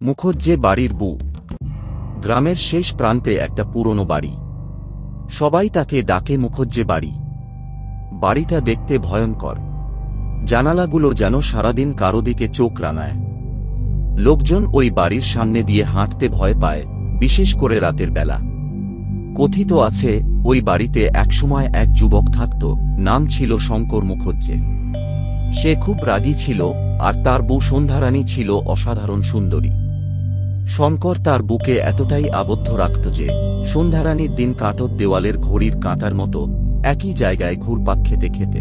মুখজ্জে বাড়ির বউ। গ্রামের শেষ প্রান্তে একটা পুরনো বাড়ি। সবাই তাকে ডাকে মুখজ্জে বাড়ি। বাড়িটা দেখতে ভয়ঙ্কর। জানালাগুলো যেন সারাদিন কারো দিকে চোখ রাঙায়। লোকজন ওই বাড়ির সামনে দিয়ে হাঁটতে ভয় পায়, বিশেষ করে রাতের বেলা। কথিত আছে, ওই বাড়িতে একসময় এক যুবক থাকত, নাম ছিল শঙ্কর মুখজ্জে। সে খুব রাগী ছিল, আর তার বউ সন্ধ্যারানী ছিল অসাধারণ সুন্দরী। শঙ্কর তার বুকে এতটাই আবদ্ধ রাখত যে সন্ধ্যারানীর দিন কাটত দেওয়ালের ঘড়ির কাঁটার মতো একই জায়গায় ঘুরপাক খেতে খেতে।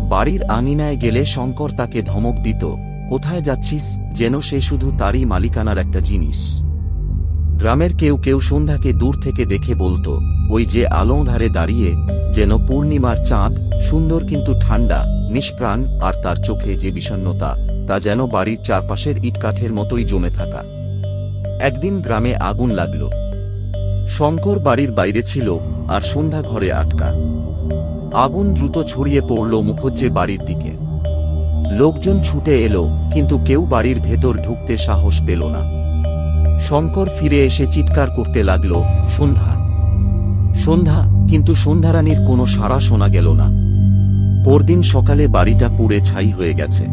বাড়ির আঙিনায় গেলে শঙ্কর তাকে ধমক দিত, কোথায় যাচ্ছিস, যেন সে শুধু তারই মালিকানার একটা জিনিস। গ্রামের কেউ কেউ সন্ধ্যাকে দূর থেকে দেখে বলত, ওই যে আলো ধারে দাঁড়িয়ে, যেন পূর্ণিমার চাঁদ, সুন্দর কিন্তু ঠান্ডা, নিষ্প্রাণ, আর তার চোখে যে বিষণ্ণতা, তা যেন বাড়ির চারপাশের ইটকাঠের মতোই জমে থাকা। একদিন গ্রামে আগুন লাগল। শঙ্কর বাড়ির বাইরে ছিল, আর সন্ধ্যা ঘরে আটকা। আগুন দ্রুত ছড়িয়ে পড়ল মুখজ্জে বাড়ির দিকে। লোকজন ছুটে এলো, কিন্তু কেউ বাড়ির ভেতর ঢুকতে সাহস পেল না। শঙ্কর ফিরে এসে চিৎকার করতে লাগল, সন্ধ্যা, সন্ধ্যা, কিন্তু সন্ধ্যারানীর কোনো সাড়া শোনা গেল না। পরদিন সকালে বাড়িটা পুড়ে ছাই হয়ে গেছে।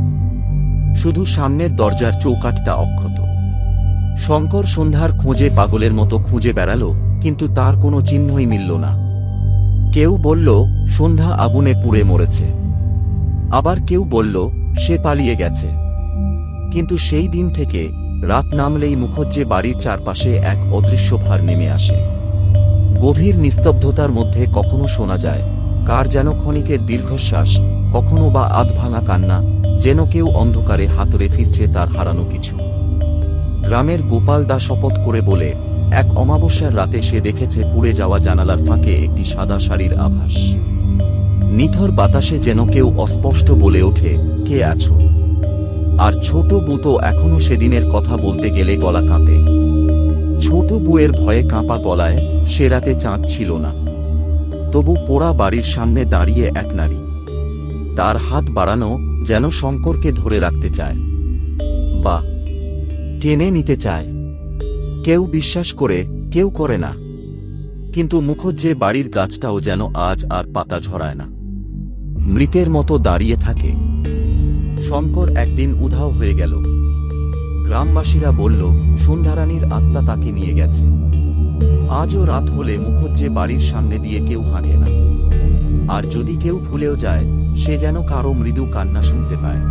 শুধু সামনের দরজার চৌকাঠটা অক্ষত। শঙ্কর সন্ধ্যার খোঁজে পাগলের মতো খুঁজে বেড়াল, কিন্তু তার কোনো চিহ্নই মিলল না। কেউ বলল, সন্ধ্যা আগুনে পুড়ে মরেছে। আবার কেউ বলল, সে পালিয়ে গেছে। কিন্তু সেই দিন থেকে রাত নামলেই মুখজ্জে বাড়ির চারপাশে এক অদৃশ্য ভার নেমে আসে। গভীর নিস্তব্ধতার মধ্যে কখনো শোনা যায় কার যেন ক্ষণিকের দীর্ঘশ্বাস, কখনো বা আধভাঙা কান্না, যেন কেউ অন্ধকারে হাতড়ে ফিরছে তার হারানো কিছু। গ্রামের গোপাল দা শপথ করে বলে, এক অমাবস্যার রাতে সে দেখেছে পুড়ে যাওয়া জানালার ফাঁকে একটি সাদা শাড়ির আভাস। নিথর বাতাসে যেন কেউ অস্পষ্ট বলে ওঠে, কে আছো? আর ছোট বউ তো এখনো সেদিনের কথা বলতে গেলে গলা কাঁপে। ছোট বউয়ের ভয়ে কাঁপা গলায় সে রাতে চাঁদ ছিল না। তবু পোড়া বাড়ির সামনে দাঁড়িয়ে এক নারী, তার হাত বাড়ানো, যেন শঙ্করকে ধরে রাখতে চায় বা টেনে নিতে চায়। কেউ বিশ্বাস করে, কেউ করে না। কিন্তু মুখজ্জে বাড়ির গাছটাও যেন আজ আর পাতা ঝরায় না, মৃতের মতো দাঁড়িয়ে থাকে। শঙ্কর একদিন উধাও হয়ে গেল। গ্রামবাসীরা বলল, সন্ধ্যারানীর আত্মা তাকে নিয়ে গেছে। আজও রাত হলে মুখজ্জে বাড়ির সামনে দিয়ে কেউ হাঁটে না। আর যদি কেউ ভুলেও যায়, সে যেন কারো মৃদু কান্না শুনতে পায়।